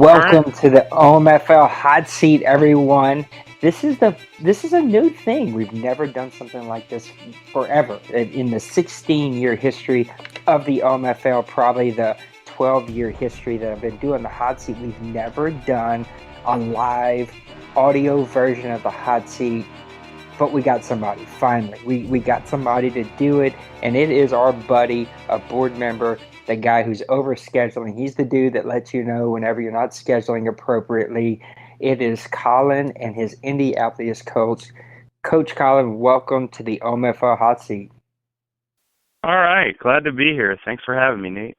All right. Welcome to the OMFL Hot Seat, everyone. This is a new thing. We've never done something like this forever in the 16-year history of the OMFL. Probably the 12-year history that I've been doing the Hot Seat. We've never done a live audio version of the Hot Seat, but we got somebody. Finally, we got somebody to do it, and it is our buddy, a board member, the guy who's over scheduling. He's the dude that lets you know whenever you're not scheduling appropriately. It is Colin and his Indianapolis coach. Coach Colin, welcome to the OMFL Hot Seat. All right. Glad to be here. Thanks for having me, Nate.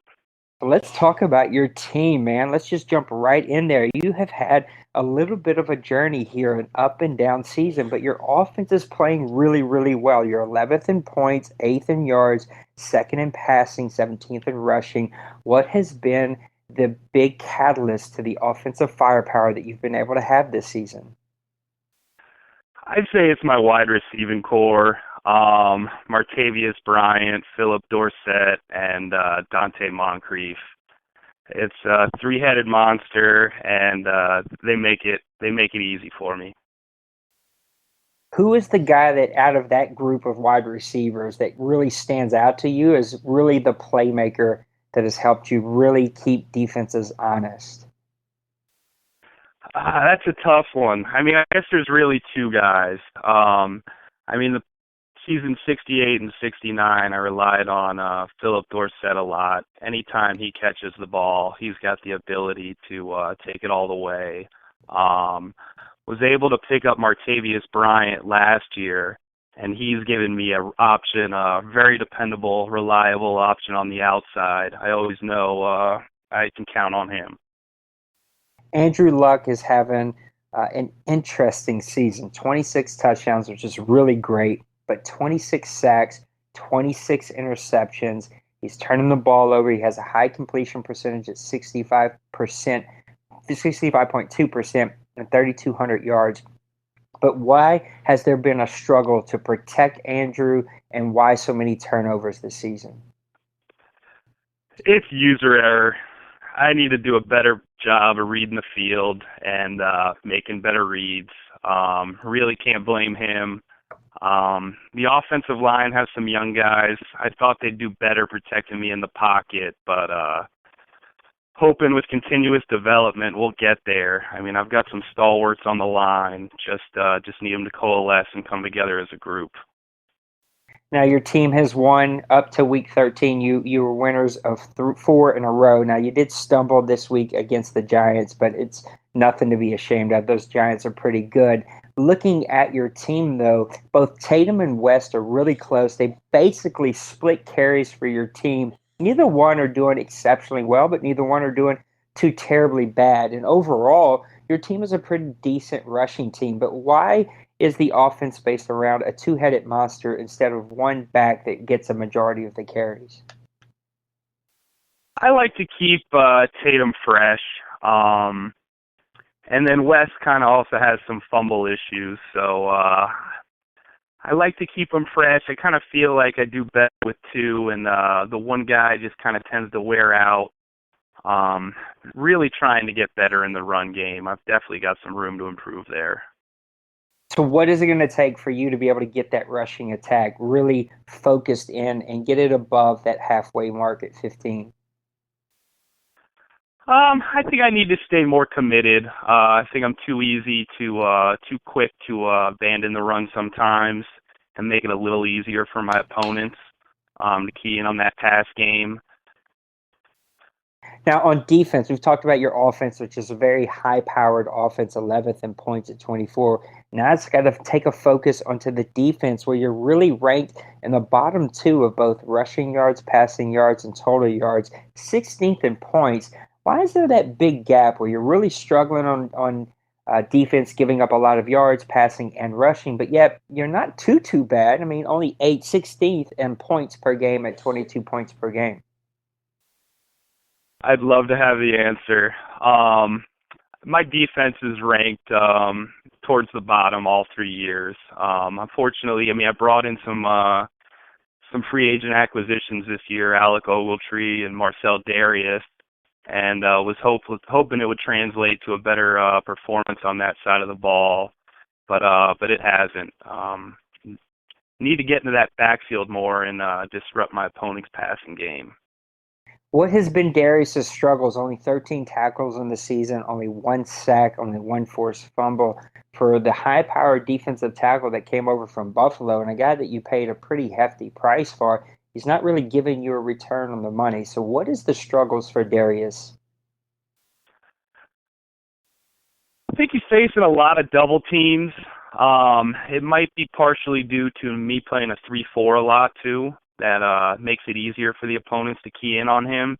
Let's talk about your team, man. Let's just jump right in there. You have had a little bit of a journey here, an up and down season, but your offense is playing really, really well. You're 11th in points, 8th in yards, 2nd in passing, 17th in rushing. What has been the big catalyst to the offensive firepower that you've been able to have this season? I'd say it's my wide receiving core. Martavius Bryant, Philip Dorsett, and Dante Moncrief. It's a three-headed monster, and they make it easy for me. Who is the guy that out of that group of wide receivers that really stands out to you as really the playmaker that has helped you really keep defenses honest? That's a tough one. I mean, I guess there's really two guys. The season 68 and 69, I relied on Philip Dorsett a lot. Anytime he catches the ball, he's got the ability to take it all the way. Was able to pick up Martavius Bryant last year, and he's given me an option, a very dependable, reliable option on the outside. I always know I can count on him. Andrew Luck is having an interesting season. 26 touchdowns, which is really great, but 26 sacks, 26 interceptions. He's turning the ball over. He has a high completion percentage at 65%, 65.2%, and 3,200 yards. But why has there been a struggle to protect Andrew, and why so many turnovers this season? It's user error. I need to do a better job of reading the field and making better reads. Really can't blame him. The offensive line has some young guys. I thought they'd do better protecting me in the pocket, but hoping with continuous development we'll get there. I mean, I've got some stalwarts on the line. Just need them to coalesce and come together as a group. Now your team has won up to week 13. You were winners of 4 in a row. Now you did stumble this week against the Giants, but it's nothing to be ashamed of. Those Giants are pretty good. Looking at your team, though, both Tatum and West are really close. They basically split carries for your team. Neither one are doing exceptionally well, but neither one are doing too terribly bad. And overall, your team is a pretty decent rushing team. But why is the offense based around a two-headed monster instead of one back that gets a majority of the carries? I like to keep Tatum fresh. And then West kind of also has some fumble issues, so I like to keep them fresh. I kind of feel like I do better with two, and the one guy just kind of tends to wear out. Really trying to get better in the run game. I've definitely got some room to improve there. So what is it going to take for you to be able to get that rushing attack really focused in and get it above that halfway mark at 15? I think I need to stay more committed. I think I'm too quick to abandon the run sometimes and make it a little easier for my opponents to key in on that pass game. Now, on defense, we've talked about your offense, which is a very high-powered offense, 11th in points at 24. Now it's got to take a focus onto the defense where you're really ranked in the bottom two of both rushing yards, passing yards, and total yards, 16th in points. Why is there that big gap where you're really struggling on defense, giving up a lot of yards, passing, and rushing, but yet you're not too bad? I mean, only 16th in points per game at 22 points per game. I'd love to have the answer. My defense is ranked towards the bottom all 3 years. Unfortunately, I brought in some free agent acquisitions this year, Alec Ogletree and Marcel Darius, and was hoping it would translate to a better performance on that side of the ball, but it hasn't. Need to get into that backfield more and disrupt my opponent's passing game. What has been Darius's struggles? Only 13 tackles in the season, only one sack, only one forced fumble for the high-powered defensive tackle that came over from Buffalo, and a guy that you paid a pretty hefty price for. He's not really giving you a return on the money. So what is the struggles for Darius? I think he's facing a lot of double teams. It might be partially due to me playing a 3-4 a lot too. That makes it easier for the opponents to key in on him.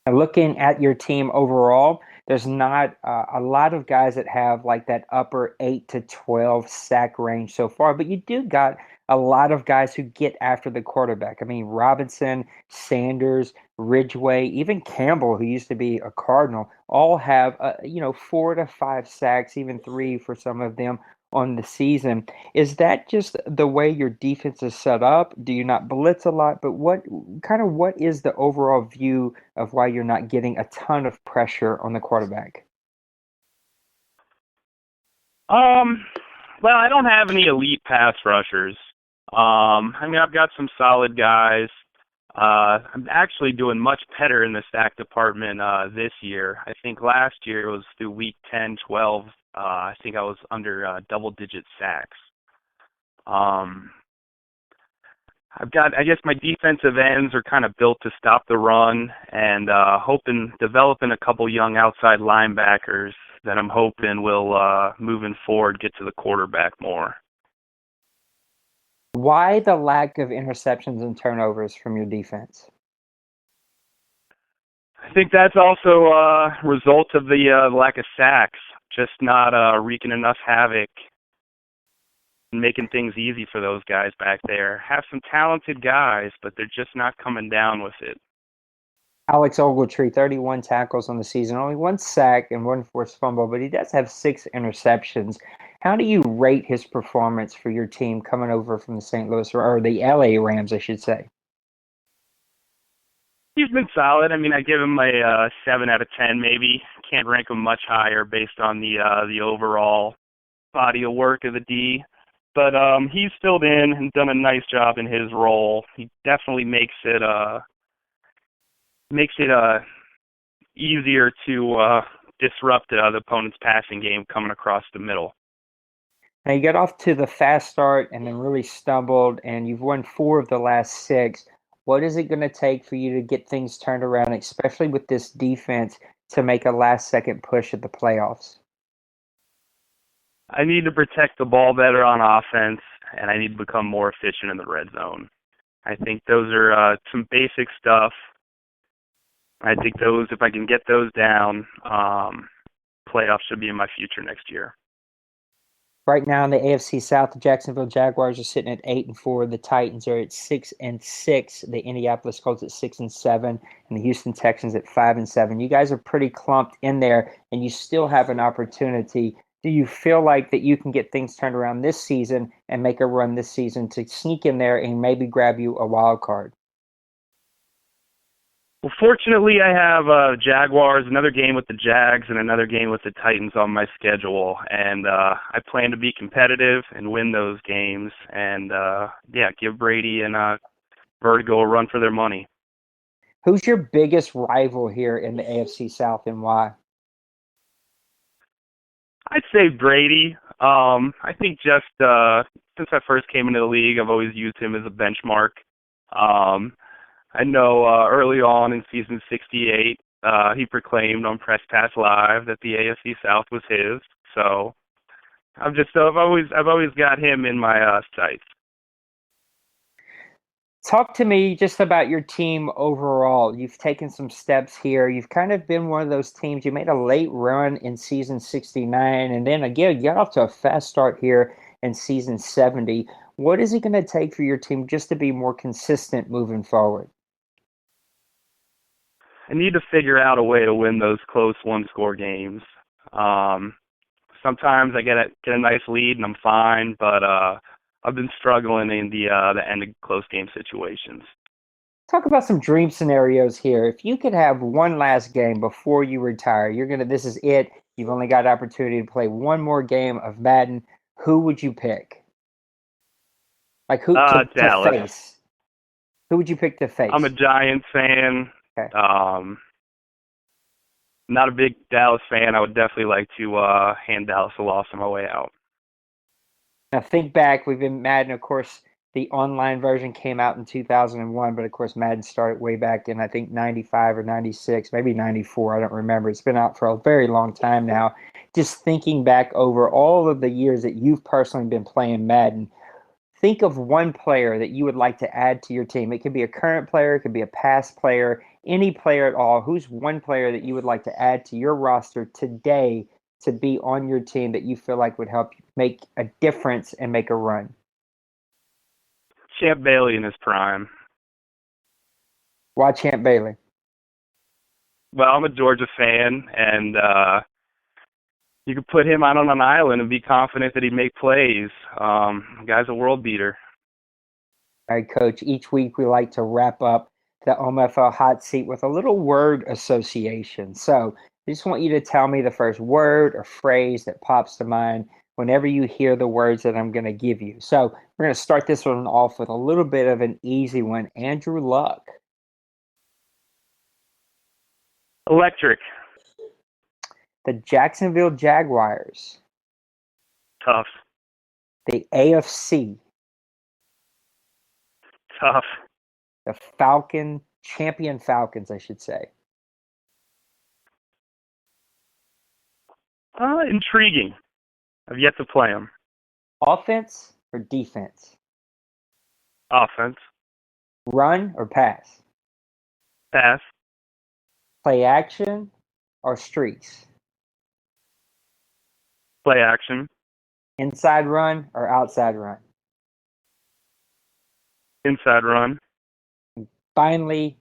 And looking at your team overall, there's not a lot of guys that have like that upper 8 to 12 sack range so far, but you do got a lot of guys who get after the quarterback. I mean, Robinson, Sanders, Ridgeway, even Campbell, who used to be a Cardinal, all have 4 to 5 sacks, even 3 for some of them on the season. Is that just the way your defense is set up? Do you not blitz a lot? But what is the overall view of why you're not getting a ton of pressure on the quarterback? Well, I don't have any elite pass rushers. I mean, I've got some solid guys. I'm actually doing much better in the sack department this year. I think last year it was through week 10, 12. I think I was under double-digit sacks. I guess my defensive ends are kind of built to stop the run, and developing a couple young outside linebackers that I'm hoping will, moving forward, get to the quarterback more. Why the lack of interceptions and turnovers from your defense? I think that's also a result of the lack of sacks, just not wreaking enough havoc and making things easy for those guys back there. Have some talented guys, but they're just not coming down with it. Alex Ogletree, 31 tackles on the season, only one sack and one forced fumble, but he does have 6 interceptions. How do you rate his performance for your team coming over from the St. Louis or the LA Rams, I should say? He's been solid. I mean, I give him a 7 out of 10 maybe. Can't rank him much higher based on the overall body of work of the D. But he's filled in and done a nice job in his role. He definitely makes it easier to disrupt the opponent's passing game coming across the middle. Now you got off to the fast start and then really stumbled, and you've won 4 of the last 6. What is it going to take for you to get things turned around, especially with this defense, to make a last-second push at the playoffs? I need to protect the ball better on offense, and I need to become more efficient in the red zone. I think those are some basic stuff. I think if I can get those down, playoffs should be in my future next year. Right now in the AFC South, the Jacksonville Jaguars are sitting at 8-4. The Titans are at 6-6. The Indianapolis Colts at 6-7, and the Houston Texans at 5-7. You guys are pretty clumped in there, and you still have an opportunity. Do you feel like that you can get things turned around this season and make a run this season to sneak in there and maybe grab you a wild card? Well, fortunately, I have Jaguars, another game with the Jags, and another game with the Titans on my schedule. And I plan to be competitive and win those games. And, give Brady and Vertigo a run for their money. Who's your biggest rival here in the AFC South and why? I'd say Brady. I think just since I first came into the league, I've always used him as a benchmark. I know early on in season 68, he proclaimed on Press Pass Live that the AFC South was his. So I've always got him in my sights. Talk to me just about your team overall. You've taken some steps here. You've kind of been one of those teams. You made a late run in season 69, and then again, you got off to a fast start here in season 70. What is it going to take for your team just to be more consistent moving forward? I need to figure out a way to win those close one-score games. Sometimes I get a nice lead and I'm fine, but I've been struggling in the end of close game situations. Talk about some dream scenarios here. If you could have one last game before you retire, this is it. You've only got opportunity to play one more game of Madden. Who would you pick? Like who to Dallas. face? Who would you pick to face? I'm a Giants fan. Okay. Not a big Dallas fan. I would definitely like to hand Dallas a loss on my way out. Now think back. We've been Madden, of course. The online version came out in 2001, but of course Madden started way back in I think 95 or 96, maybe 94. I don't remember. It's been out for a very long time now. Just thinking back over all of the years that you've personally been playing Madden, think of one player that you would like to add to your team. It could be a current player, it could be a past player, any player at all. Who's one player that you would like to add to your roster today to be on your team that you feel like would help make a difference and make a run? Champ Bailey in his prime. Why Champ Bailey? Well, I'm a Georgia fan, and you could put him out on an island and be confident that he'd make plays. The guy's a world beater. All right, Coach. Each week we like to wrap up the OMFL Hot Seat with a little word association. So I just want you to tell me the first word or phrase that pops to mind whenever you hear the words that I'm going to give you. So we're going to start this one off with a little bit of an easy one. Andrew Luck. Electric. The Jacksonville Jaguars. Tough. The AFC. Tough. The champion Falcons, I should say. Intriguing. I've yet to play them. Offense or defense? Offense. Run or pass? Pass. Play action or streaks? Play action. Inside run or outside run? Inside run. Finally,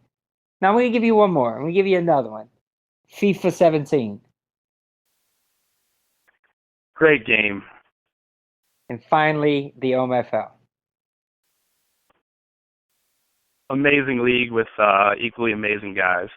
now I'm going to give you one more. I'm going to give you another one. FIFA 17. Great game. And finally, the OMFL. Amazing league with equally amazing guys.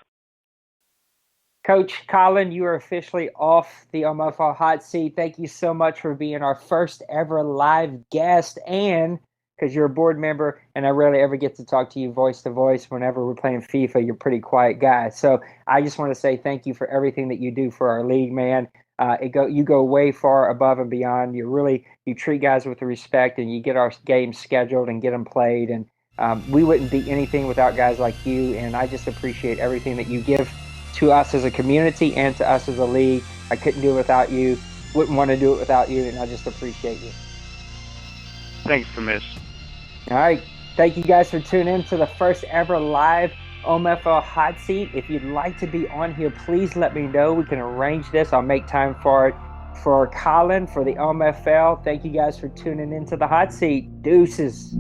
Coach Colin, you are officially off the OMFL Hot Seat. Thank you so much for being our first ever live guest, and because you're a board member and I rarely ever get to talk to you voice to voice whenever we're playing FIFA, you're a pretty quiet guy. So I just want to say thank you for everything that you do for our league, man. You go way far above and beyond. You treat guys with respect, and you get our games scheduled and get them played. And we wouldn't be anything without guys like you. And I just appreciate everything that you give to us as a community and to us as a league. I couldn't do it without you. Wouldn't want to do it without you. And I just appreciate you. Thanks, Kamish. All right. Thank you guys for tuning in to the first ever live OMFL Hot Seat. If you'd like to be on here, please let me know. We can arrange this. I'll make time for it. For Colin, for the OMFL, thank you guys for tuning into the Hot Seat. Deuces.